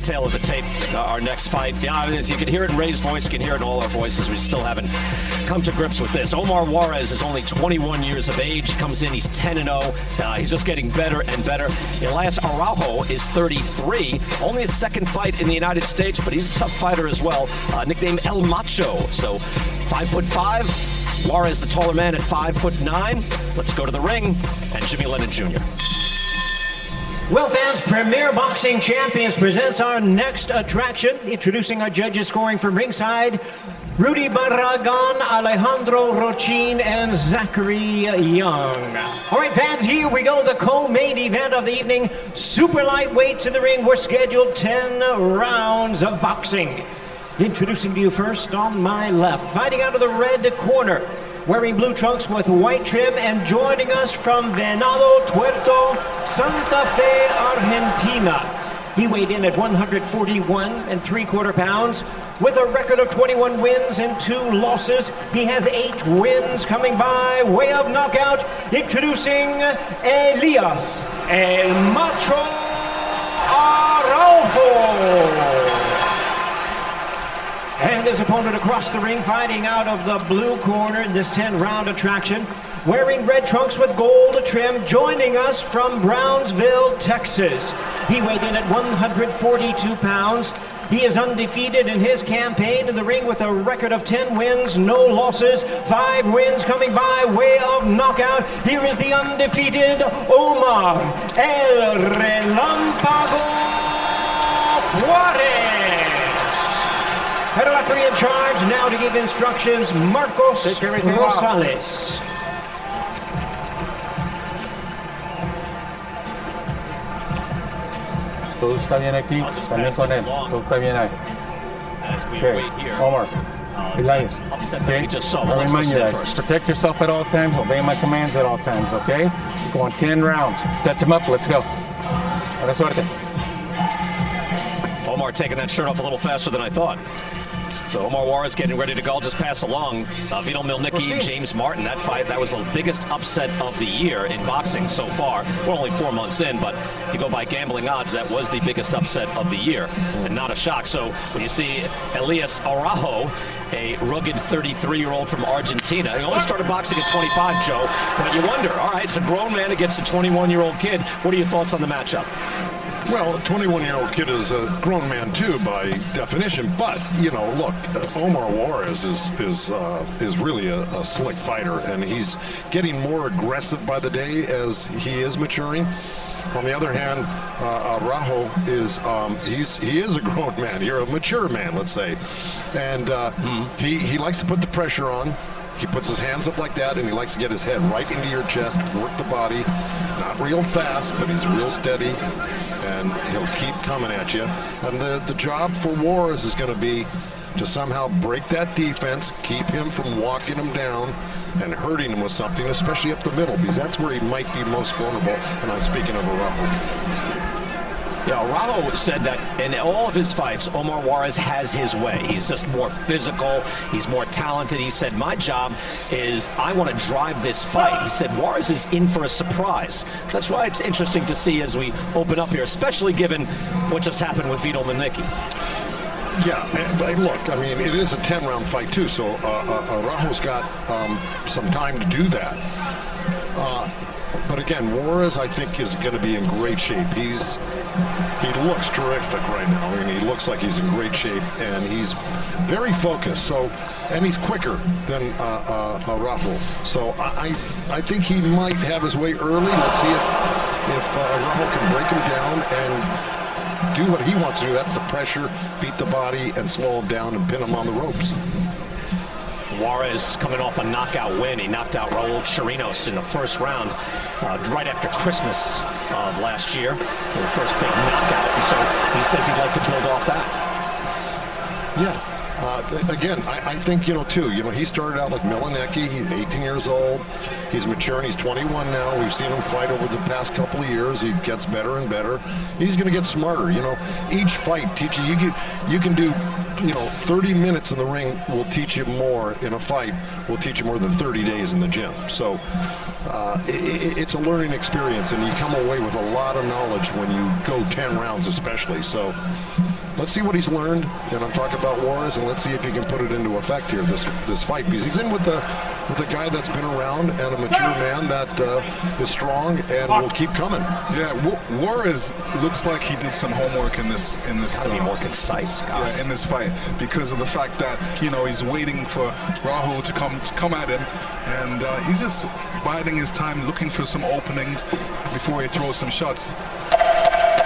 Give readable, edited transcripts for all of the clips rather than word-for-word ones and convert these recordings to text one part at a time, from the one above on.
tale of the tape, our next fight. Yeah, you can hear it in Ray's voice, you can hear it in all our voices. We still haven't come to grips with this. Omar Juarez is only 21 years of age. He comes in, he's 10-0. He's just getting better and better. Elias Araujo is 33. Only his second fight in the United States, but he's a tough fighter as well. Nicknamed El Macho. So 5'5". Juarez, the taller man, at 5'9". Let's go to the ring. And Jimmy Lennon Jr. Well, fans, Premier Boxing Champions presents our next attraction. Introducing our judges scoring from ringside, Rudy Barragan, Alejandro Rochin, and Zachary Young. All right, fans, here we go. The co-main event of the evening. Super lightweights in the ring. We're scheduled 10 rounds of boxing. Introducing to you first on my left, fighting out of the red corner, wearing blue trunks with white trim, and joining us from Venado Tuerto, Santa Fe, Argentina. He weighed in at 141 3/4 pounds with a record of 21 wins and 2 losses. He has 8 wins coming by way of knockout. Introducing Elias El Macho Araujo. And his opponent across the ring, fighting out of the blue corner in this 10-round attraction, wearing red trunks with gold trim, joining us from Brownsville, Texas. He weighed in at 142 pounds. He is undefeated in his campaign in the ring with a record of 10 wins, no losses, 5 wins coming by way of knockout. Here is the undefeated Omar El Relampago Juarez. Head referee in charge now to give instructions, Marcos Rosales. Todo está bien aquí, también con él. Todo está bien ahí. Okay, Omar, Elias, okay? I remind you guys, protect yourself at all times, obey my commands at all times, okay? We're going 10 rounds. Touch him up, let's go. Buena suerte. Omar taking that shirt off a little faster than I thought. So Omar Juarez getting ready to go. I'll just pass along Vito Milnicki, James Martin. That fight, that was the biggest upset of the year in boxing so far. We're only 4 months in, but if you go by gambling odds, that was the biggest upset of the year. And not a shock. So when you see Elias Araujo, a rugged 33-year-old from Argentina, he only started boxing at 25, Joe. But you wonder, all right, it's a grown man against a 21-year-old kid. What are your thoughts on the matchup? Well, a 21-year-old kid is a grown man too, by definition. But you know, look, Omar Juarez is really a slick fighter, and he's getting more aggressive by the day as he is maturing. On the other hand, Araujo is he is a grown man. You're a mature man, let's say, and he likes to put the pressure on. He puts his hands up like that, and he likes to get his head right into your chest, work the body. He's not real fast, but he's real steady, and he'll keep coming at you. And the job for Juarez is going to be to somehow break that defense, keep him from walking him down and hurting him with something, especially up the middle, because that's where he might be most vulnerable. And I'm speaking of Araujo. Yeah, Araujo said that in all of his fights, Omar Juarez has his way. He's just more physical. He's more talented. He said, my job is I want to drive this fight. He said Juarez is in for a surprise. So that's why it's interesting to see as we open up here, especially given what just happened with Vito Milnicki. Yeah, and look, I mean, it is a 10-round fight too, so Araujo's got some time to do that. But again, Juarez, I think, is going to be in great shape. He looks terrific right now. I mean, he looks like he's in great shape, and he's very focused. So, and he's quicker than Araujo. So I think he might have his way early. Let's see if Araujo can break him down and do what he wants to do. That's the pressure, beat the body, and slow him down and pin him on the ropes. Juarez coming off a knockout win. He knocked out Raul Chirinos in the first round right after Christmas of last year. The first big knockout. And so he says he'd like to build off that. Yeah. Again, I think, too, he started out like Milanecki. He's 18 years old. He's maturing. He's 21 now. We've seen him fight over the past couple of years. He gets better and better. He's going to get smarter. Each fight teaches you can do 30 minutes in the ring will teach you more in a fight, will teach you more than 30 days in the gym. So it's a learning experience, and you come away with a lot of knowledge when you go 10 rounds especially. So let's see what he's learned, and I'm talking about Juarez, and let's see if he can put it into effect here, this fight, because he's in with a guy that's been around and a mature man that is strong and will keep coming. Yeah, Juarez looks like he did some homework in this. Gotta be more concise, guys. Yeah, in this fight, because of the fact that he's waiting for Araujo to come at him, and he's just biding his time, looking for some openings before he throws some shots.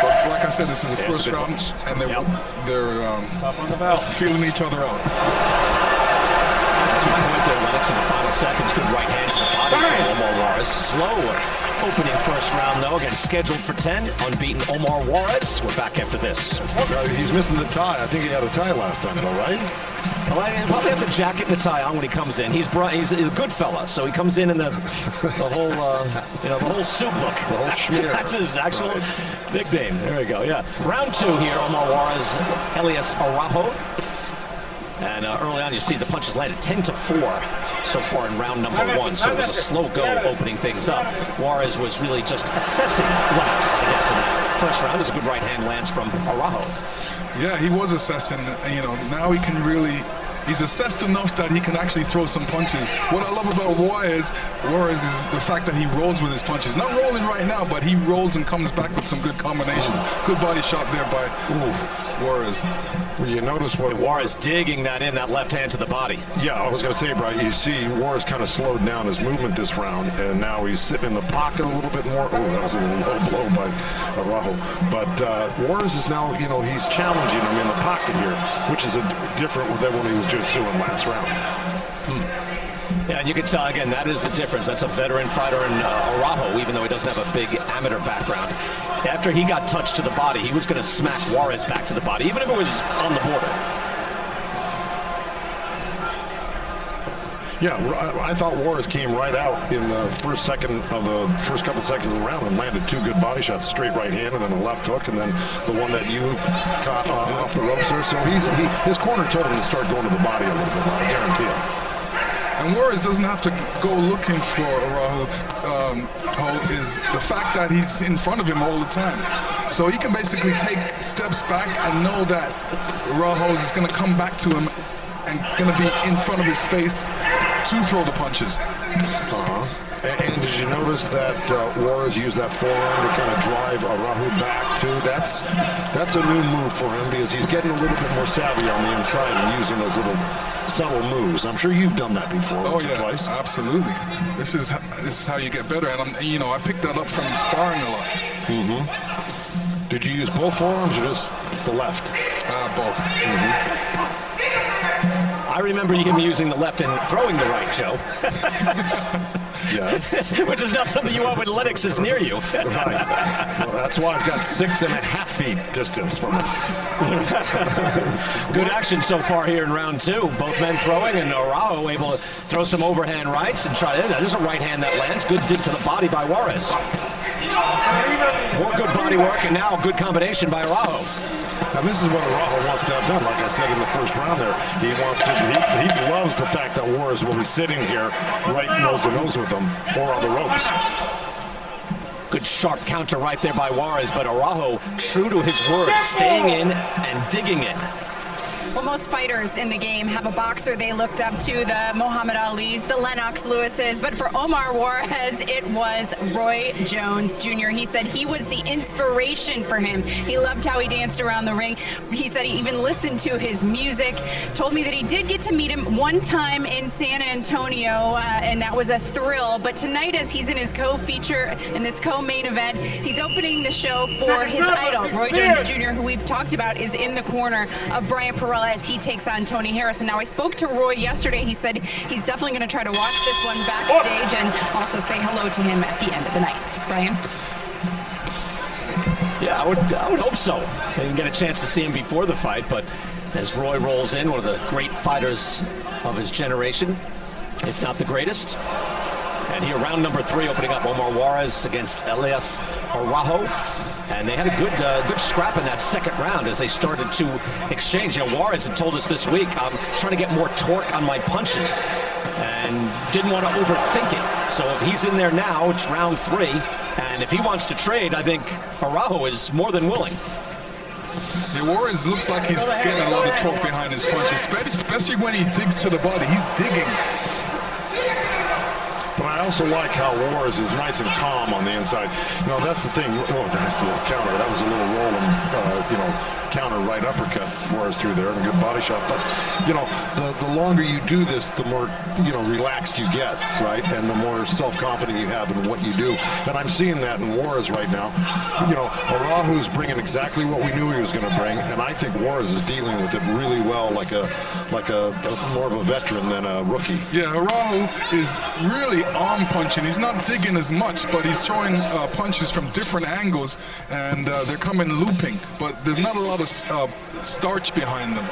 But like I said, this is the first round, and they're feeling each other out. 2 point there, Lennox, in the final seconds. Good right hand to the body from Omar Juarez. Slow opening first round, though. Again, scheduled for 10. Unbeaten Omar Juarez. We're back after this. He's missing the tie. I think he had a tie last time, though, right? Well, I probably have the jacket and the tie on when he comes in. He's a good fella, so he comes in the whole the whole suit look. The whole schmear. That's his actual nickname. There we go. Yeah. Round 2 here. Omar Juarez, Elias Araujo. And early on, you see the punches landed 10-4 so far in round number 1. So it was a slow go opening things up. Juarez was really just assessing Lennox, I guess, in that first round. As a good right hand lands from Araujo. Yeah, he was assessing. Now he can really. He's assessed enough that he can actually throw some punches. What I love about Juarez is the fact that he rolls with his punches. Not rolling right now, but he rolls and comes back with some good combination. Good body shot there by Juarez. Well, you notice what Juarez digging that left hand to the body. Yeah, I was going to say, Brian, you see Juarez kind of slowed down his movement this round, and now he's sitting in the pocket a little bit more. Oh, that was a low blow by Araujo. But Juarez is now, he's challenging him in the pocket here, which is different than what he was just doing last round. Yeah, and you can tell, again, that is the difference. That's a veteran fighter in Araujo, even though he doesn't have a big amateur background. After he got touched to the body, he was going to smack Juarez back to the body, even if it was on the border. Yeah, I thought Juarez came right out in the first couple seconds of the round and landed 2 good body shots, straight right hand and then a left hook, and then the one that you caught off the ropes there. So his corner told him to start going to the body a little bit more, I guarantee it. And Juarez doesn't have to go looking for Araujo. Is the fact that he's in front of him all the time. So he can basically take steps back and know that Araujo is going to come back to him and going to be in front of his face to throw the punches. And did you notice that Juarez used that forearm to kind of drive Araujo back too? That's a new move for him, because he's getting a little bit more savvy on the inside and using those little subtle moves. I'm sure you've done that before. Oh yeah, twice. Absolutely. This is how you get better, and I picked that up from sparring a lot. Did you use both forearms or just the left? Both. I remember him using the left and throwing the right, Joe. Yes. Which is not something you want when Lennox is near you. Right. Well, that's why I've got 6.5 feet distance from him. Good action so far here in round 2. Both men throwing, and Araujo able to throw some overhand rights and try to. There's a right hand that lands. Good dig to the body by Juarez. More good body work, and now a good combination by Araujo. And this is what Araujo wants to have done, like I said in the first round there. He loves the fact that Juarez will be sitting here right nose to nose with him or on the ropes. Good sharp counter right there by Juarez, but Araujo, true to his word, staying in and digging in. Well, most fighters in the game have a boxer they looked up to, the Muhammad Ali's, the Lennox Lewis's, but for Omar Juarez, it was Roy Jones Jr. He said he was the inspiration for him. He loved how he danced around the ring. He said he even listened to his music, told me that he did get to meet him one time in San Antonio, and that was a thrill. But tonight, as he's in his co-feature, in this co-main event, he's opening the show for his idol, Roy Jones Jr., who we've talked about is in the corner of Brian Perella as he takes on Tony Harris. And now I spoke to Roy yesterday. He said he's definitely going to try to watch this one backstage and also say hello to him at the end of the night. Brian? Yeah, I would hope so. I didn't get a chance to see him before the fight, but as Roy rolls in, one of the great fighters of his generation, if not the greatest. And here, round number 3, opening up, Omar Juarez against Elias Araujo. And they had a good scrap in that second round as they started to exchange. You know, Juarez had told us this week, I'm trying to get more torque on my punches and didn't want to overthink it. So if he's in there now, it's round 3. And if he wants to trade, I think Araujo is more than willing. The Juarez looks like he's getting a lot of torque behind his punches, especially when he digs to the body. He's digging. But I also like how Juarez is nice and calm on the inside. You know, that's the thing. Oh, nice little counter. That was a little rolling, counter right uppercut Juarez through there, and a good body shot. But, you know, the longer you do this, the more, relaxed you get, right? And the more self-confident you have in what you do. And I'm seeing that in Juarez right now. You know, Araujo's bringing exactly what we knew he was going to bring, and I think Juarez is dealing with it really well, like a more of a veteran than a rookie. Yeah, Araujo is really arm punching. He's not digging as much, but he's throwing punches from different angles, and they're coming looping. But there's not a lot of starch behind them.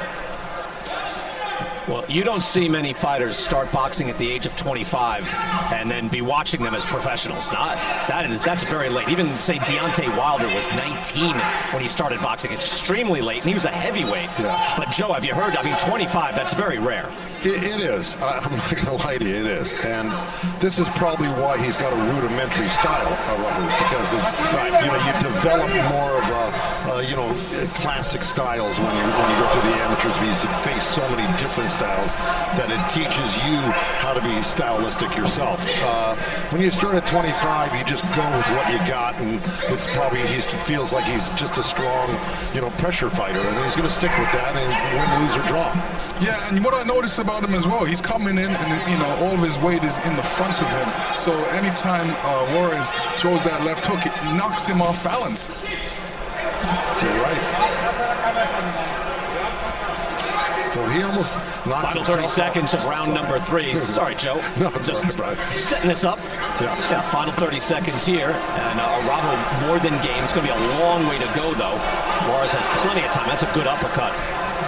Well, you don't see many fighters start boxing at the age of 25 and then be watching them as professionals. That's very late. Even, say, Deontay Wilder was 19 when he started boxing. Extremely late, and he was a heavyweight. Yeah. But, Joe, have you heard? 25, that's very rare. It is. I'm not going to lie to you, it is. And this is probably why he's got a rudimentary style, because it's, you develop more of classic styles when you go through the amateurs, because you face so many different styles that it teaches you how to be stylistic yourself. When you start at 25, you just go with what you got, and it's probably, he feels like he's just a strong, pressure fighter, and he's going to stick with that and win, lose, or draw. Yeah, and what I noticed about him as well, he's coming in and all of his weight is in the front of him. So anytime Juarez throws that left hook, it knocks him off balance. You're right. Well, he almost knocked Final 30 seconds of round number 3. Sorry, Joe. No, it's just setting this up. Yeah, final 30 seconds here. And Araujo more than game. It's going to be a long way to go, though. Juarez has plenty of time. That's a good uppercut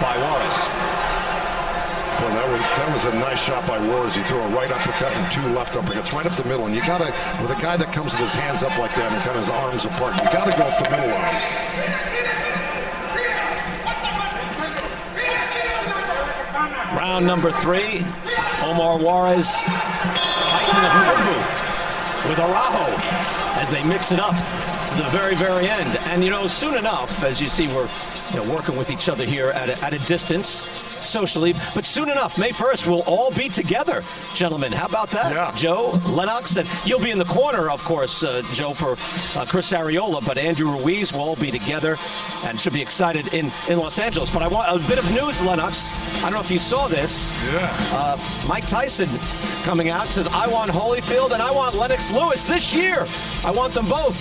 by Juarez. Well, that was a nice shot by Juarez. He threw a right uppercut and 2 left uppercuts right up the middle. And you gotta, with a guy that comes with his hands up like that and kind of his arms apart, you gotta go up the middle on him. Round number 3, Omar Juarez fighting in the phone booth with Araujo as they mix it up to the very, very end. And soon enough, as you see, we're working with each other here at a distance, socially, but soon enough, May 1st, we'll all be together, gentlemen. How about that? Yeah. Joe, Lennox, and you'll be in the corner, of course, Joe, for Chris Arreola, but Andrew Ruiz will all be together and should be excited in Los Angeles. But I want a bit of news, Lennox. I don't know if you saw this. Yeah. Mike Tyson coming out says, I want Holyfield and I want Lennox Lewis this year. I want them both.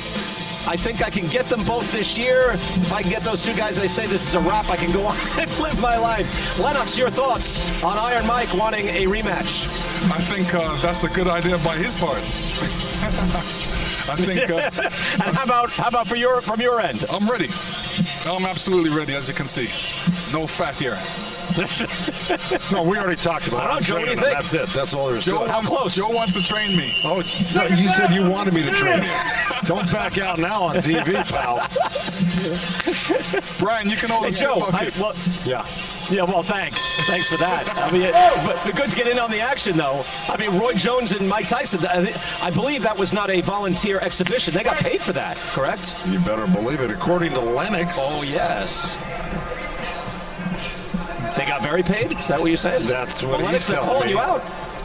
I think I can get them both this year. If I can get those 2 guys, they say this is a wrap, I can go on and live my life. Lennox, your thoughts on Iron Mike wanting a rematch? I think that's a good idea by his part. I think. And how about from your end? I'm ready. I'm absolutely ready, as you can see. No fat here. No, we already talked about it. Joe, what do you think? That's it. That's all there is to it. How close? Joe wants to train me. Oh, no, you said you wanted me to train you. Don't back out now on TV, pal. Brian, you can always Joe, yeah. Yeah, well, thanks. Thanks for that. But good to get in on the action, though. Roy Jones and Mike Tyson, I believe that was not a volunteer exhibition. They got paid for that, correct? You better believe it. According to Lennox. Oh, yes. They got very paid? Is that what you're saying? That's what he's telling me. Calling you out.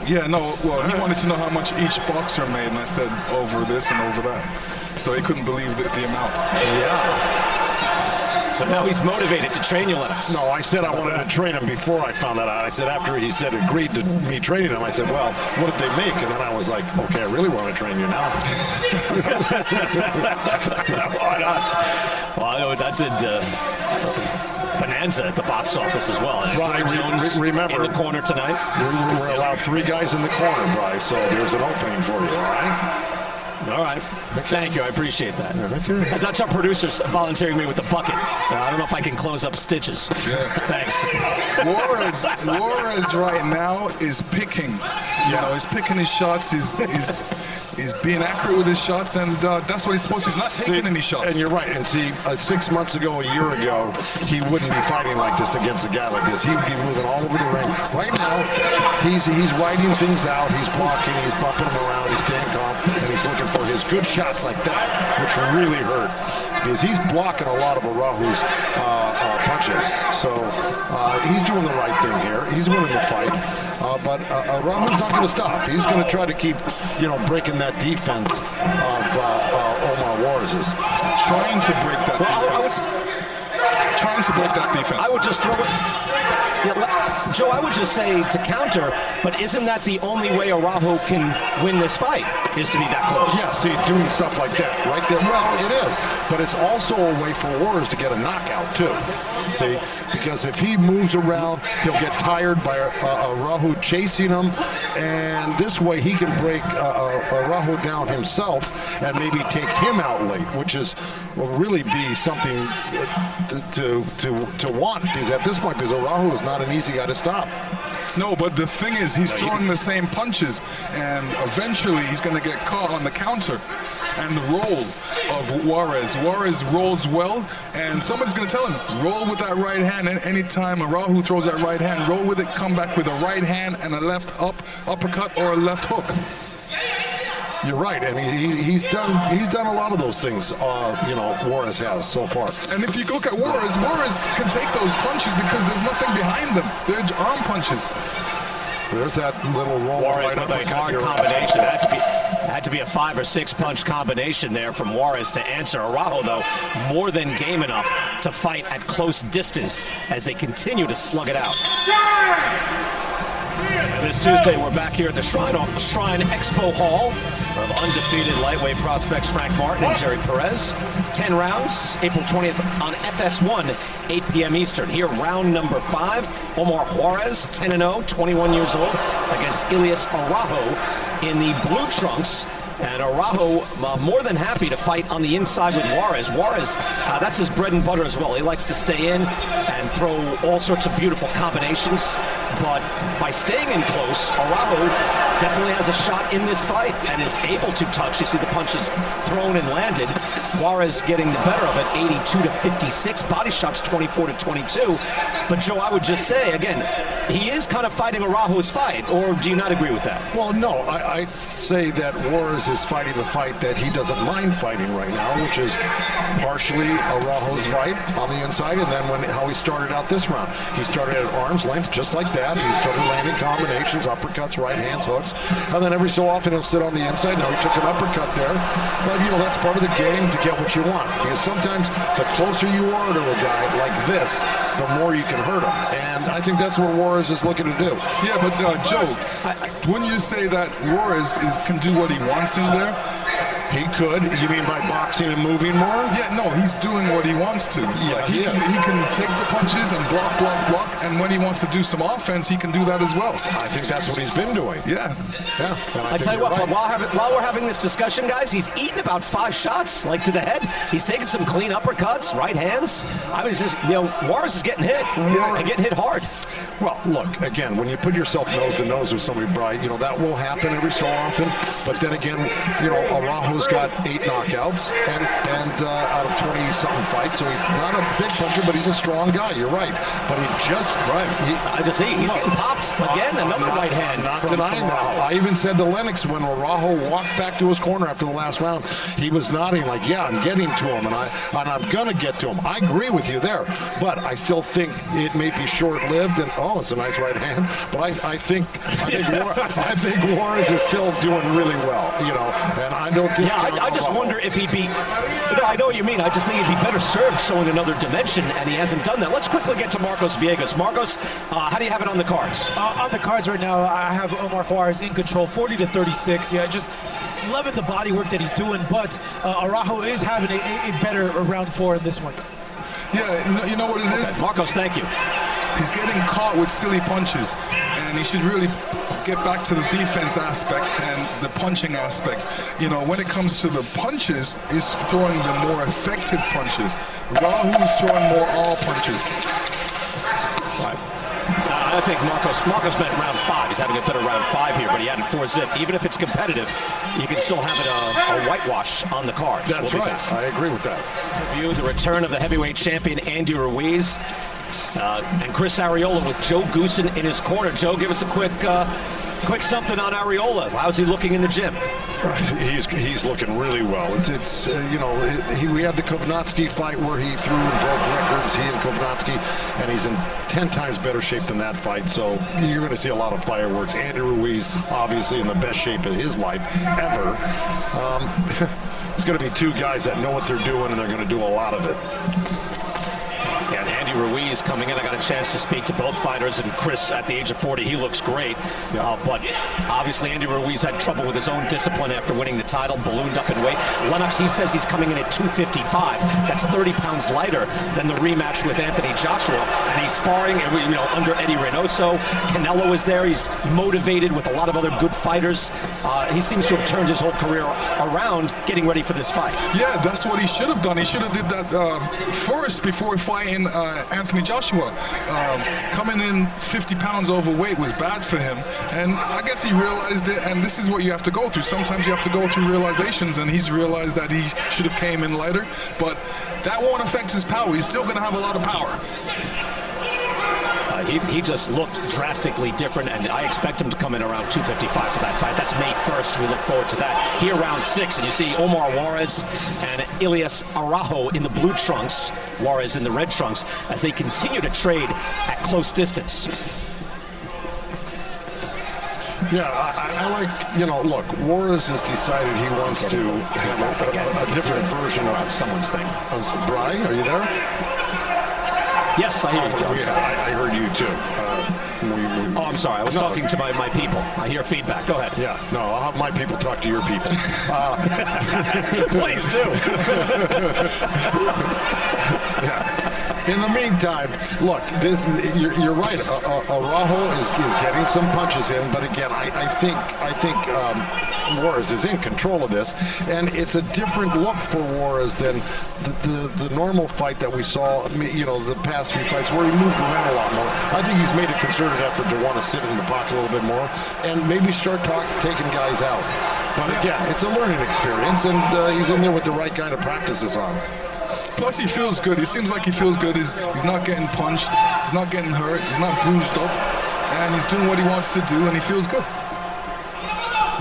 Yeah, no, well, he wanted to know how much each boxer made, and I said over this and over that. So he couldn't believe the amount. Yeah. So now he's motivated to train you, Lennox. No, I said I wanted to train him before I found that out. I said after he said agreed to me training him, I said, well, what did they make? And then I was like, okay, I really want to train you now. Why not? Well, I know that did bonanza at the box office as well. Right, Jones remember, in the corner tonight. We're allowed 3 guys in the corner, Bryce, so there's an opening for you, all right? All right. Thank you. I appreciate that. Okay. That's our producer's volunteering me with the bucket. I don't know if I can close up stitches. Yeah. Thanks. Juarez right now is picking. You know, he's picking his shots. He's being accurate with his shots, and that's what he's supposed to. He's not taking any shots. And you're right. And see, 6 months ago, a year ago, he wouldn't be fighting like this against a guy like this. He would be moving all over the ring. Right now, he's writing things out. He's blocking. He's bumping them around. He's staying calm, and he's looking for his good shots like that, which really hurt, because he's blocking a lot of Araujo's punches. So he's doing the right thing here. He's winning the fight. But Araujo's not going to stop. He's going to try to keep, breaking that defense of Omar Juarez's. Trying to break that defense. Trying to break that defense. I would just throw it. Yeah, Joe, I would just say to counter, but isn't that the only way Araujo can win this fight, is to be that close? Yeah, see, doing stuff like that right there. Well, it is, but it's also a way for Juarez to get a knockout, too. See, because if he moves around, he'll get tired by Araujo chasing him, and this way he can break Araujo down himself and maybe take him out late, which will really be something to want, because at this point, because Araujo is not an easy guy to stop. No, but the thing is, he's throwing the same punches, and eventually he's going to get caught on the counter and the roll of Juarez. Juarez rolls well, and somebody's going to tell him, roll with that right hand. And anytime Araujo throws that right hand, roll with it, come back with a right hand and a left uppercut or a left hook. You're right, and he's done a lot of those things. Juarez has so far. And if you look at Juarez can take those punches because there's nothing behind them. They're arm punches. There's that little roll Juarez right with a hard combination. Had to be a 5 or 6 punch combination there from Juarez to answer. Araujo, though, more than game enough to fight at close distance as they continue to slug it out. And this Tuesday, we're back here at the Shrine Expo Hall of undefeated lightweight prospects Frank Martin and Jerry Perez. 10 rounds, April 20th on FS1, 8 p.m. Eastern. Here, round number 5, Omar Juarez, 10-0, 21 years old, against Elias Araujo in the blue trunks. And Araujo more than happy to fight on the inside with Juarez. Juarez, that's his bread and butter as well. He likes to stay in and throw all sorts of beautiful combinations. But by staying in close, Araujo definitely has a shot in this fight and is able to touch. You see the punches thrown and landed. Juarez getting the better of it, 82-56. Body shots 24-22. But Joe, I would just say, again, he is kind of fighting Araujo's fight, or do you not agree with that? Well, no, I say that Juarez is fighting the fight that he doesn't mind fighting right now, which is partially Araujo's fight on the inside, and then how he started out this round. He started at arm's length, just like that. He started landing combinations, uppercuts, right hands, hooks, and then every so often he'll sit on the inside. Now he took an uppercut there, but that's part of the game to get what you want, because sometimes the closer you are to a guy like this, the more you can hurt him, and I think that's what Juarez is looking to do. Yeah, but Joe, wouldn't you say that Juarez can do what he wants in there? He could. You mean by boxing and moving more? Yeah, no, he's doing what he wants to. Yeah, he can take the punches and block, and when he wants to do some offense, he can do that as well. I think that's what he's been doing. Yeah. I tell you what, right. But while we're having this discussion, guys, he's eaten about 5 shots, like to the head. He's taking some clean uppercuts, right hands. I was just, Juarez is getting hit and getting hit hard. Well, look, again, when you put yourself nose to nose with somebody bright, that will happen every so often. But then again, Araujo's got 8 knockouts and out of 20-something fights, so he's not a big puncher, but he's a strong guy. You're right, but he's getting popped again. Another right hand. Not denying that. I even said to Lennox when Araujo walked back to his corner after the last round, he was nodding like, "Yeah, I'm getting to him, and I'm gonna get to him." I agree with you there, but I still think it may be short-lived. And it's a nice right hand, but I think Juarez is still doing really well, and I don't. I just wonder if he'd be. I know what you mean. I just think he'd be better served showing another dimension, and he hasn't done that. Let's quickly get to Marcos Villegas. Marcos, how do you have it on the cards? On the cards right now, I have Omar Juarez in control, 40-36. Yeah, just loving the body work that he's doing, but Araujo is having a better round 4 in this one. Yeah, you know what it is? Marcos, thank you. he's getting caught with silly punches, and he should really get back to the defense aspect and the punching aspect. You know, when it comes to the punches, he's throwing the more effective punches. Araujo's throwing more all punches. Right. I think Marcos meant round 5. He's having a better round 5 here, but he had it 4-zip. Even if it's competitive, you can still have it a whitewash on the cards. That's right. I agree with that. Review the return of the heavyweight champion Andy Ruiz and Chris Arreola with Joe Goosen in his corner. Joe, give us a quick something on Arreola. How's he looking in the gym? He's looking really well. It's you know, we had the Kovnatsky fight where he threw and broke records, he and Kovnatsky, and he's in 10 times better shape than that fight. So you're going to see a lot of fireworks. Andy Ruiz, obviously in the best shape of his life ever. It's going to be 2 guys that know what they're doing, and they're going to do a lot of it. And Andy Ruiz coming in, I got a chance to speak to both fighters, and Chris at the age of 40, he looks great. But obviously Andy Ruiz had trouble with his own discipline after winning the title, ballooned up in weight. Lennox, he says he's coming in at 255. That's 30 pounds lighter than the rematch with Anthony Joshua, and he's sparring, you know, under Eddie Reynoso. Canelo is there. He's motivated with a lot of other good fighters. He seems to have turned his whole career around getting ready for this fight. Yeah, that's what he should have done. He should have did that first before fighting Anthony Joshua. Coming in 50 pounds overweight was bad for him, and I guess he realized it, and this is what you have to go through. Sometimes you have to go through realizations, and he's realized that he should have came in lighter, but that won't affect his power. He's still going to have a lot of power. He just looked drastically different, and I expect him to come in around 255 for that fight. That's May 1st. We look forward to that. Here, round 6, and you see Omar Juarez and Elias Araujo in the blue trunks, Juarez in the red trunks, as they continue to trade at close distance. Yeah, I like, you know, look, Juarez has decided he wants to have a different version of someone's thing. Brian, are you there? Yes, I hear you, John. I heard you too. Oh, I'm sorry. I was talking to my people. I hear feedback. Go ahead. Yeah, no, I'll have my people talk to your people. Please do. Yeah. In the meantime, look, you're right. Araujo is getting some punches in, but again, I think Juarez is in control of this, and it's a different look for Juarez than the normal fight that we saw, you know, the past few fights where he moved around a lot more. I think he's made a concerted effort to want to sit in the pocket a little bit more and maybe start taking guys out. But again, it's a learning experience, and he's in there with the right kind of practices on. Plus, he feels good. He seems like he feels good. He's not getting punched. He's not getting hurt. He's not bruised up. And he's doing what he wants to do, and he feels good.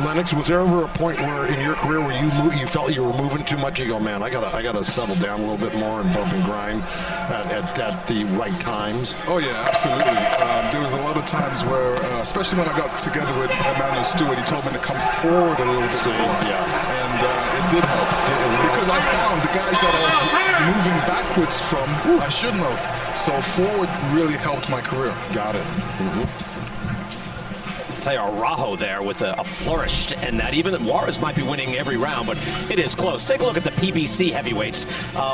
Lennox, was there ever a point where in your career where you felt you were moving too much? You go, man, I gotta settle down a little bit more and bump and grind at the right times. Oh yeah, absolutely. There was a lot of times where, especially when I got together with Emmanuel Stewart, he told me to come forward a little bit more. Yeah. And it did help. Because I found the guys that I was moving backwards from, I shouldn't have. So forward really helped my career. Got it. Mm-hmm. Tell you, Araujo there with a flourish, and that even Juarez might be winning every round, but it is close. Take a look at the PBC heavyweights.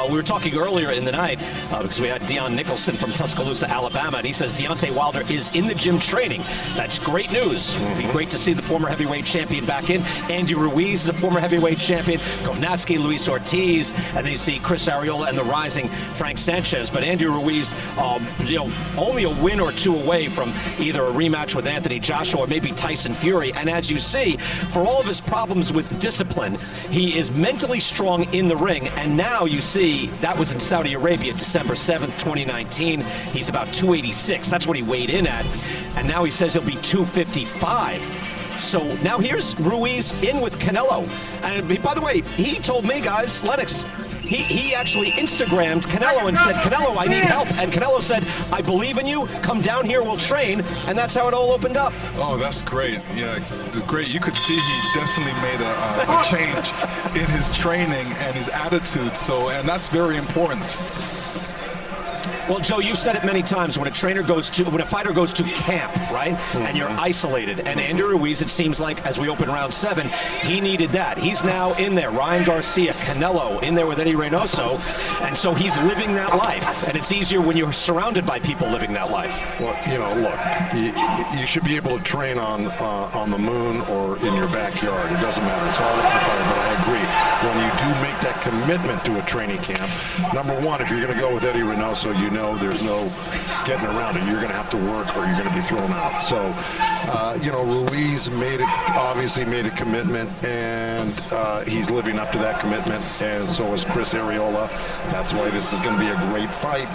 We were talking earlier in the night because we had Dion Nicholson from Tuscaloosa, Alabama, and he says Deontay Wilder is in the gym training. That's great news. It'd be great to see the former heavyweight champion back in. Andy Ruiz is a former heavyweight champion. Kovnatsky, Luis Ortiz, and then you see Chris Arreola and the rising Frank Sanchez. But Andy Ruiz, only a win or two away from either a rematch with Anthony Joshua or maybe Tyson Fury. And as you see, for all of his problems with discipline, he is mentally strong in the ring. And now you see that was in Saudi Arabia, December 7th, 2019. He's about 286. That's what he weighed in at. And now he says he'll be 255. So now here's Ruiz in with Canelo. And by the way, he told me, guys, Lennox, he actually Instagrammed Canelo and said, Canelo, I need help. And Canelo said, I believe in you. Come down here, we'll train. And that's how it all opened up. Oh, that's great. Yeah, it's great. You could see he definitely made a change in his training and his attitude. And that's very important. Well, Joe, you've said it many times. When a fighter goes to camp, right, and you're isolated. And Andrew Ruiz, it seems like, as we open round 7, he needed that. He's now in there. Ryan Garcia, Canelo, in there with Eddie Reynoso, and so he's living that life. And it's easier when you're surrounded by people living that life. Well, look, you should be able to train on the moon or in your backyard. It doesn't matter. It's all up to fire. But I agree. When you do make that commitment to a training camp, number one, if you're going to go with Eddie Reynoso, you know there's no getting around it. You're going to have to work or you're going to be thrown out. So, Ruiz obviously made a commitment, and he's living up to that commitment, and so is Chris Arreola. That's why this is going to be a great fight.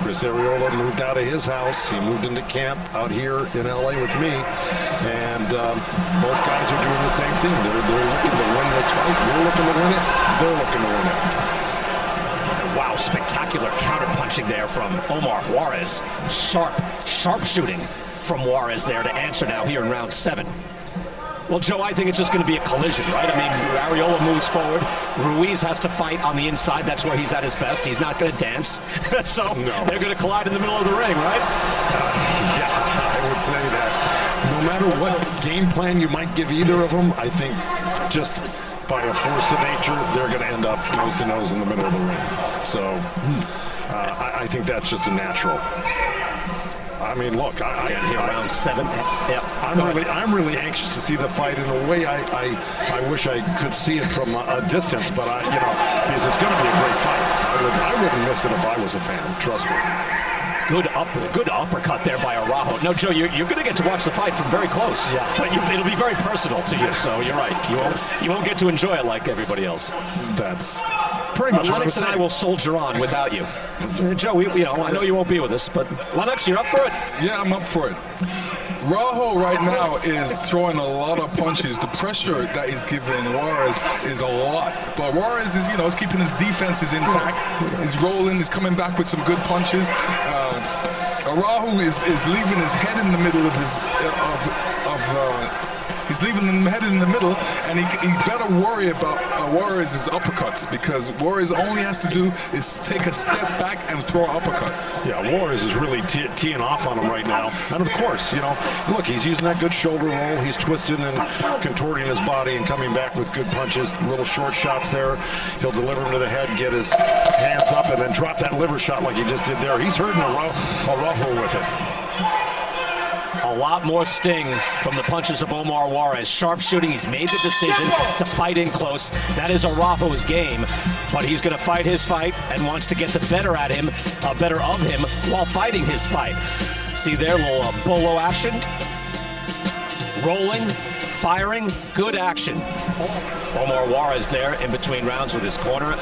Chris Arreola moved out of his house. He moved into camp out here in LA with me, and both guys are doing the same thing. They're looking to win this fight. We're looking to win it. They're looking to win it. Wow, spectacular counter-punching there from Omar Juarez. Sharp shooting from Juarez there to answer now here in round 7. Well, Joe, I think it's just going to be a collision, right? I mean, Arreola moves forward. Ruiz has to fight on the inside. That's where he's at his best. He's not going to dance. So they're going to collide in the middle of the ring, right? Yeah, I would say that no matter what game plan you might give either of them, I think just by a force of nature, they're going to end up nose to nose in the middle of the ring. So I think that's just a natural. I mean, look, round 7. Yep. I'm really anxious to see the fight. In a way, I wish I could see it from a distance, but because it's going to be a great fight. I wouldn't miss it if I was a fan. Trust me. Good uppercut there by Araujo. No, Joe, you're going to get to watch the fight from very close. Yeah. But it'll be very personal to you. So you're right. You won't get to enjoy it like everybody else. That's pretty much. Lennox and I will soldier on without you. Joe, I know you won't be with us, but Lennox, you're up for it. Yeah, I'm up for it. Araujo right now is throwing a lot of punches. The pressure that he's giving Juarez is a lot. But Juarez is, is keeping his defenses intact. He's rolling. He's coming back with some good punches. Araujo is leaving his head in the middle of his he's leaving him headed in the middle, and he better worry about Juarez's uppercuts, because Juarez only has to do is take a step back and throw an uppercut. Yeah, Juarez is really teeing off on him right now. And of course, look, he's using that good shoulder roll. He's twisting and contorting his body and coming back with good punches, little short shots there. He'll deliver him to the head, get his hands up, and then drop that liver shot like he just did there. He's hurting Araujo with it. A lot more sting from the punches of Omar Juarez. Sharp shooting. He's made the decision to fight in close. That is Araujo's game, but he's going to fight his fight and wants to get the better of him while fighting his fight. See there, little bolo action. Rolling, firing, good action. Omar Juarez there in between rounds with his corner.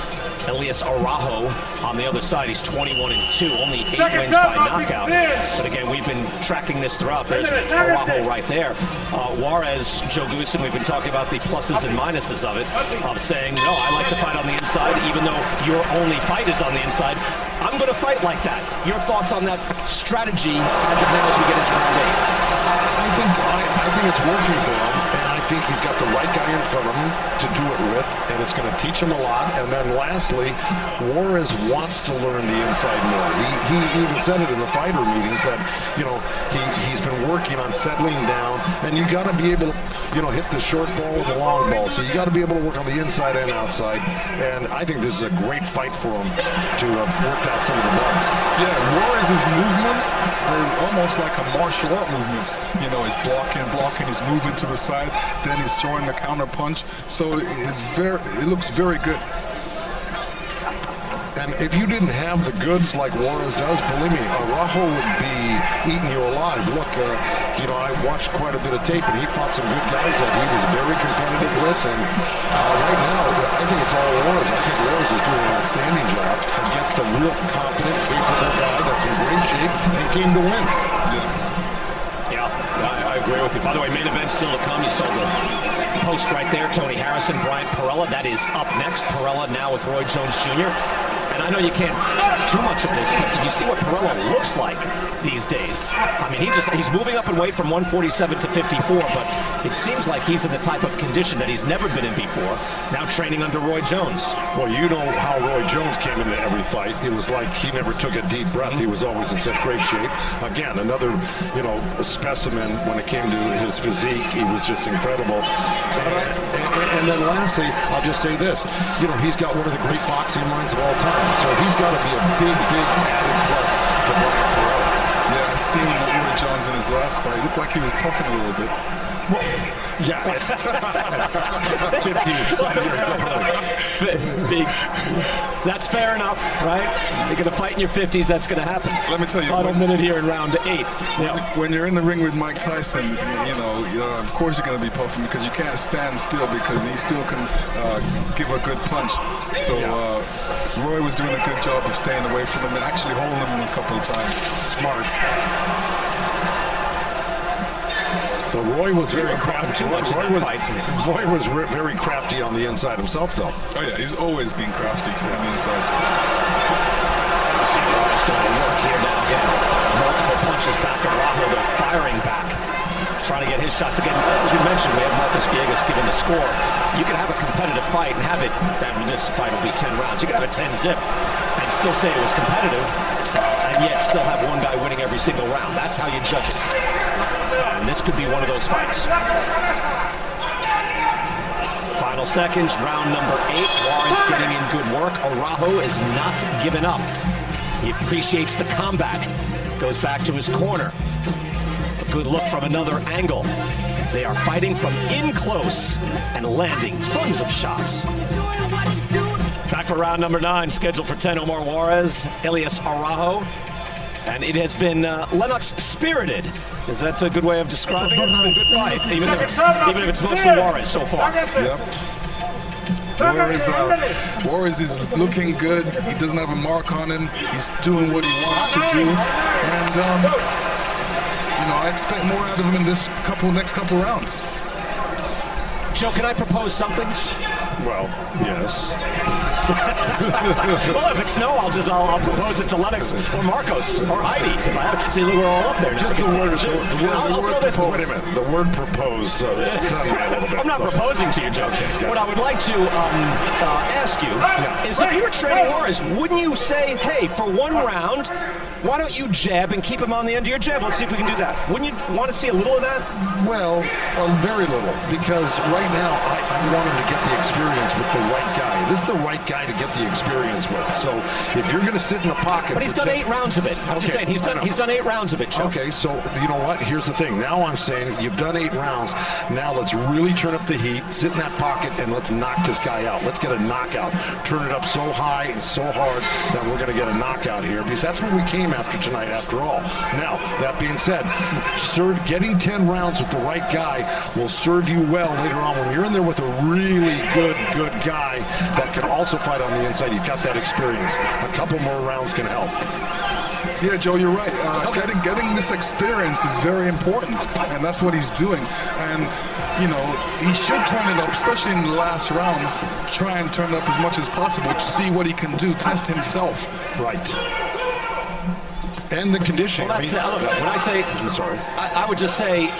Elias Araujo on the other side. He's 21-2, only 8 wins by knockout. But again, we've been tracking this throughout. There's Araujo right there. Juarez, Joe Goosen, we've been talking about the pluses and minuses of it, of saying, no, I like to fight on the inside, even though your only fight is on the inside. I'm going to fight like that. Your thoughts on that strategy as of now as we get into round 8? I think it's working for him, and I think he's got the right guy in front of him to do it with, and it's going to teach him a lot. And then lastly, Juarez wants to learn the inside more. He even said it in the fighter meetings that, he's been working on settling down, and you got to be able to, hit the short ball and the long ball. So you got to be able to work on the inside and outside. And I think this is a great fight for him to have worked out some of the bugs. Yeah, Juarez's movements are almost like a martial art movements. He's blocking, he's moving to the side, then he's throwing the counter punch. So it looks very good. And if you didn't have the goods like Juarez does, believe me, Araujo would be eating you alive. Look, I watched quite a bit of tape, and he fought some good guys that he was very competitive with. And right now, I think it's all Juarez. I think Juarez is doing an outstanding job against a real competent, capable guy that's in great shape and came to win. Yeah, I agree with you. By the way, main event still to come. You saw the post right there. Tony Harrison, Bryant Perella. That is up next. Perella now with Roy Jones Jr. And I know you can't track too much of this, but did you see what Perello looks like these days? I mean, he's moving up in weight from 147 to 54, but it seems like he's in the type of condition that he's never been in before, now training under Roy Jones. Well, you know how Roy Jones came into every fight. It was like he never took a deep breath. He was always in such great shape. Again, another, a specimen when it came to his physique. He was just incredible. And then lastly, I'll just say this. He's got one of the great boxing minds of all time. So he's got to be a big, big added plus to Brian Perello. Yeah, I seen Roy Jones in his last fight. It looked like he was puffing a little bit. Well, yeah. 50-something years old. That's fair enough, right? You're going to fight in your 50s, that's going to happen. Let me tell you. Final minute here in round 8. Yeah. When you're in the ring with Mike Tyson, of course you're going to be puffing because you can't stand still because he still can give a good punch. So Roy was doing a good job of staying away from him and actually holding him a couple of times. Smart. So Roy was very crafty. Roy was very crafty on the inside himself, though. Oh yeah, he's always been crafty on the inside. You see Juarez going to work here now again. Multiple punches back. Araujo, though, firing back, trying to get his shots again. As we mentioned, we have Marcos Villegas giving the score. You can have a competitive fight and have it. This fight will be 10 rounds. You can have a 10-zip and still say it was competitive, and yet still have one guy winning every single round. That's how you judge it. And this could be one of those fights. Final seconds, round number 8. Juarez getting in good work. Araujo is not giving up. He appreciates the combat. Goes back to his corner. A good look from another angle. They are fighting from in close and landing tons of shots. Back for round number 9, scheduled for 10. Omar Juarez, Elias Araujo. And it has been Lennox spirited. Is that a good way of describing it? It's been a good fight, even if it's mostly Juarez so far. Yep. Juarez is looking good. He doesn't have a mark on him. He's doing what he wants to do. And, I expect more out of him in this next couple rounds. Joe, can I propose something? Well, yes. Well, if it's no, I'll propose it to Lennox or Marcos or Heidi. If I have, see, we're all up there. Just the word. I'll throw this. Wait a minute. The word propose. Stunned me a little bit. I'm not proposing to you, Joe. What I would like to ask you is, if you were training Juarez, wouldn't you say, hey, for one round, why don't you jab and keep him on the end of your jab? Let's see if we can do that. Wouldn't you want to see a little of that? Well, very little, because right now I want him to get the experience with the right guy. This is the right guy to get the experience with. So if you're going to sit in the pocket, but he's done 8 rounds of it. I'm just saying he's done 8 rounds of it, Joe. Okay, so you know what? Here's the thing. Now I'm saying you've done 8 rounds. Now let's really turn up the heat, sit in that pocket, and let's knock this guy out. Let's get a knockout. Turn it up so high and so hard that we're going to get a knockout here, because that's what we came after tonight, after all. Now, that being said, getting 10 rounds with the right guy will serve you well later on when you're in there with a really good guy that can also fight on the inside. You've got that experience. A couple more rounds can help. Yeah, Joe, you're right. Getting this experience is very important, and that's what he's doing. And, he should turn it up, especially in the last rounds. Try and turn it up as much as possible to see what he can do, test himself. Right. And the conditioning. Well, when I say, I'm sorry, I would just say,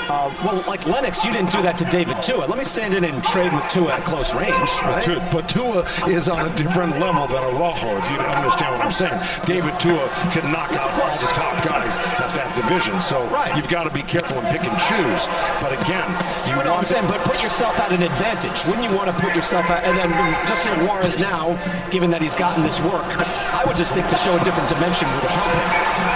well, like Lennox, you didn't do that to David Tua. Let me stand in and trade with Tua at close range, right? But Tua is on a different level than Araujo, if you understand what I'm saying. David Tua can knock out all the top guys at that division, so you've got to be careful and pick and choose. But again, but put yourself at an advantage. Wouldn't you want to put yourself at, and then just here Juarez now, given that he's gotten this work, I would just think to show a different dimension would help him.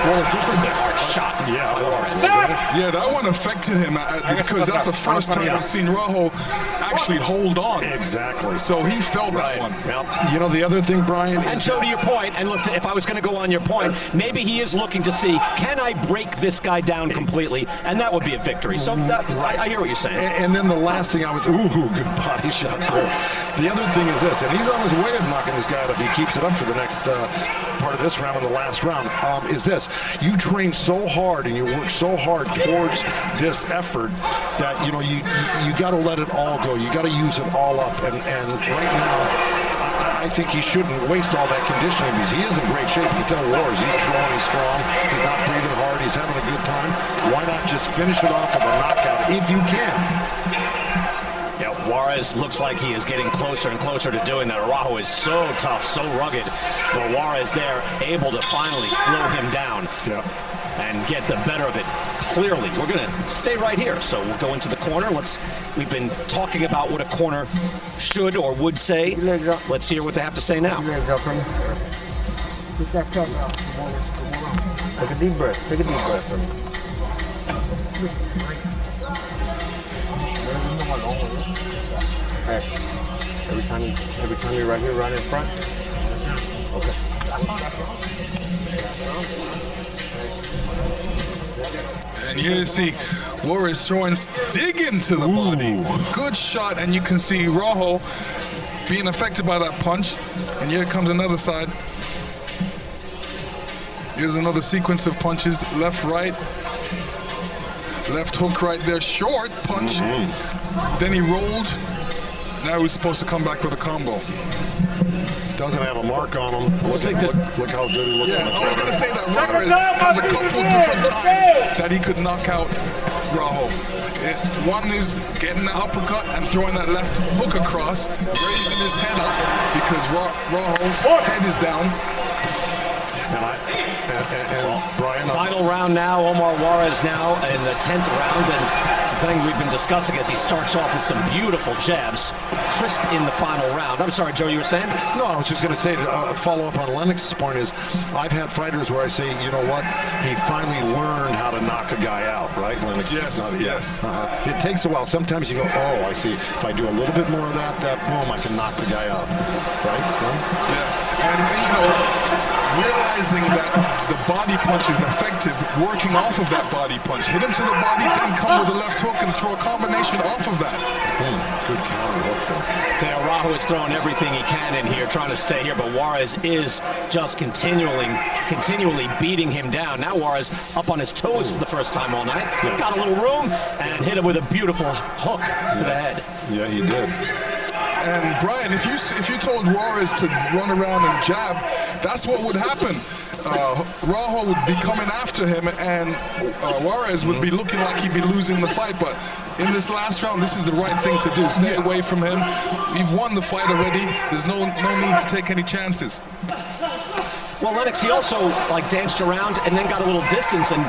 Well, a different hard shot. Yeah, that one affected him because that's the first time I've seen Araujo actually hold on. Exactly. So he felt that one. Yep. The other thing, Brian, and so to your point, and look, if I was going to go on your point, maybe he is looking to see, can I break this guy down completely? And that would be a victory. So I hear what you're saying. And then the last thing I would say, good body shot there. The other thing is this, and he's on his way of knocking this guy out if he keeps it up for the next part of this round and the last round, is this. You train so hard and you work so hard towards this effort that, you got to let it all go. You got to use it all up. And right now, I think he shouldn't waste all that conditioning because he is in great shape. You can tell Juarez, he's throwing, he's strong, he's not breathing hard, he's having a good time. Why not just finish it off with a knockout if you can? Yeah, Juarez looks like he is getting closer and closer to doing that. Araujo is so tough, so rugged, but Juarez there able to finally slow him down. Yeah. And get the better of it clearly. We're going to stay right here. So we'll go into the corner. We've been talking about what a corner should or would say. Let's hear what they have to say now. Get that cup out. Take a deep breath. Take a deep breath for me. Hey, every time you're right here, right in front. Okay. And here you see Juarez throwing dig into the body. Good shot, and you can see Araujo being affected by that punch. And here comes another side. Here's another sequence of punches, left, right. Left hook right there, short punch. Then he rolled. Now he's supposed to come back with a combo. Doesn't have a mark on him. Look how good he looks. Yeah, I was going to say that Juarez has a couple different times that he could knock out Araujo. One is getting the uppercut and throwing that left hook across, raising his head up because Araujo's head is down. And Brian, Final round now. Omar Juarez now in the 10th round, and it's the thing we've been discussing as he starts off with some beautiful jabs, crisp in the final round. I'm sorry, Joe, you were saying? No, I was just going to say, follow up on Lennox's point is, I've had fighters where I say, you know what, he finally learned how to knock a guy out, right, Lennox? Yes. It takes a while. Sometimes you go, oh, I see. If I do a little bit more of that, boom, I can knock the guy out, right? Yeah, and realizing that the body punch is effective, working off of that body punch. Hit him to the body, then come with a left hook and throw a combination off of that. Good counter hook there. Araujo is throwing everything he can in here, trying to stay here, but Juarez is just continually beating him down. Now Juarez up on his toes for the first time all night. Got a little room and hit him with a beautiful hook to the head. Yeah, he did. And Brian, if you told Juarez to run around and jab, that's what would happen. Araujo would be coming after him, and Juarez would be looking like he'd be losing the fight. But in this last round, this is the right thing to do. Stay away from him. You've won the fight already. There's no need to take any chances. Well, Lennox, he also danced around and then got a little distance and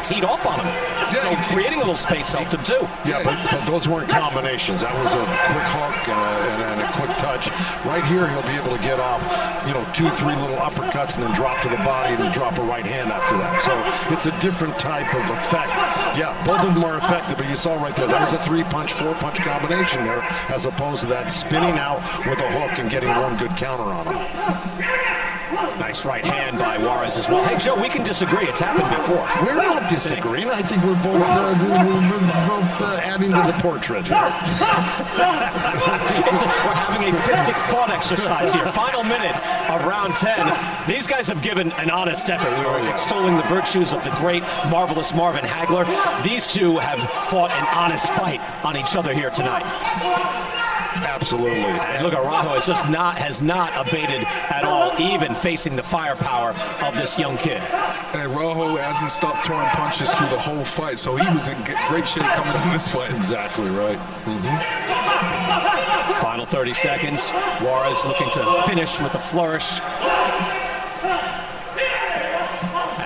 teed off on him. Yeah, so creating a little space helped him too. Yeah, but those weren't combinations. That was a quick hook and a quick touch. Right here, he'll be able to get off, 2-3 little uppercuts and then drop to the body and then drop a right hand after that. So it's a different type of effect. Yeah, both of them are effective, but you saw right there, that was a 3-punch, 4-punch combination there, as opposed to that spinning out with a hook and getting one good counter on him. Nice right hand by Juarez as well. Hey, Joe, we can disagree. It's happened before. We're not disagreeing. I think we're both adding to the portrait here. We're having a fistic thought exercise here. Final minute of round 10. These guys have given an honest effort. We were extolling the virtues of the great, marvelous Marvin Hagler. These two have fought an honest fight on each other here tonight. Absolutely. And look, Araujo has not abated at all, even facing the firepower of this young kid. And Araujo hasn't stopped throwing punches through the whole fight, so he was in great shape coming in this fight. Exactly right. Final 30 seconds. Juarez looking to finish with a flourish.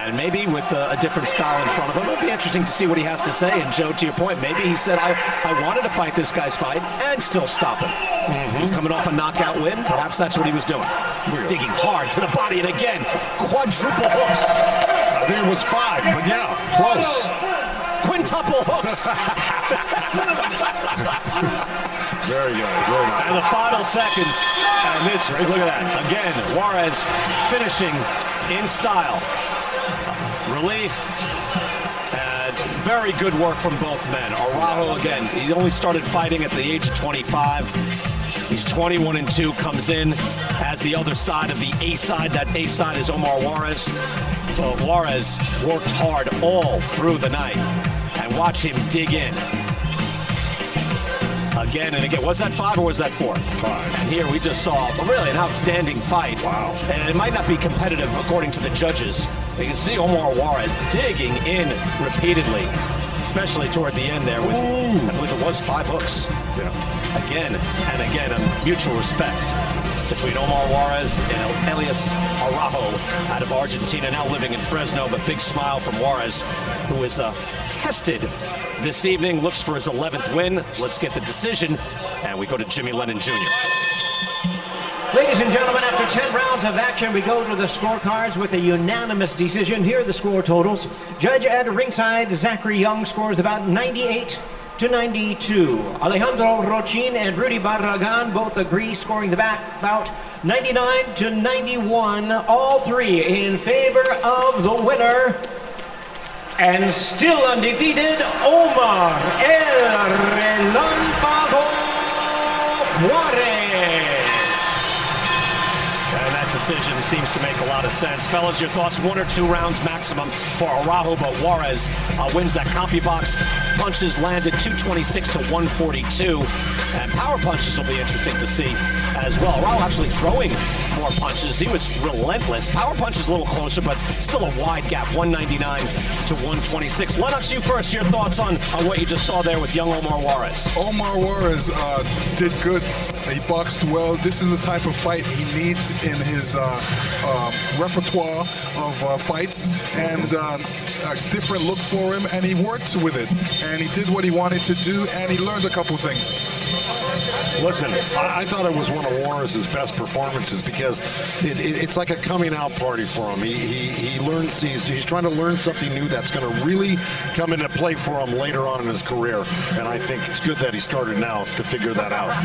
And maybe with a different style in front of him. It'll be interesting to see what he has to say. And Joe, to your point, maybe he said, I wanted to fight this guy's fight and still stop him. He's coming off a knockout win. Perhaps that's what he was doing. Digging hard to the body, and again, quadruple hooks. I think it was 5, but yeah, close. Quintuple hooks. Very nice, very nice. And the final seconds. And this, look at that. Again, Juarez finishing in style. Relief. And very good work from both men. Araujo, again, he only started fighting at the age of 25. He's 21-2, comes in, has the other side of the A side. That A side is Omar Juarez. But Juarez worked hard all through the night. And watch him dig in. Again and again. Was that 5 or was that 4? 5. And here we just saw really an outstanding fight. Wow. And it might not be competitive according to the judges. You can see Omar Juarez digging in repeatedly, especially toward the end there with, I believe it was 5 hooks. Yeah. Again and again, a mutual respect between Omar Juarez and Elias Araujo out of Argentina, now living in Fresno, but big smile from Juarez, who is tested this evening, looks for his 11th win. Let's get the decision, and we go to Jimmy Lennon Jr. Ladies and gentlemen, after 10 rounds of action, we go to the scorecards with a unanimous decision. Here are the score totals. Judge at ringside, Zachary Young scores about 98 to 92. Alejandro Rochin and Rudy Barragan both agree, scoring the back about 99 to 91. All three in favor of the winner. And still undefeated, Omar El Relampago Juarez. And that decision seems to make a lot of sense. Fellas, your thoughts? 1 or 2 rounds maximum for Araujo, but Juarez wins that CompuBox. Punches landed 226 to 142. And power punches will be interesting to see as well. Araujo actually throwing more punches. He was relentless. Power punches a little closer, but still a wide gap, 199 to 126. Lennox, you first. Your thoughts on what you just saw there with young Omar Juarez? Omar Juarez did good. He boxed well. This is the type of fight he needs in his repertoire of fights, and a different look for him, and he worked with it, and he did what he wanted to do, and he learned a couple things. Listen, I thought it was one of Juarez's best performances because it's like a coming out party for him. He learns, he's trying to learn something new that's going to really come into play for him later on in his career, and I think it's good that he started now to figure that out.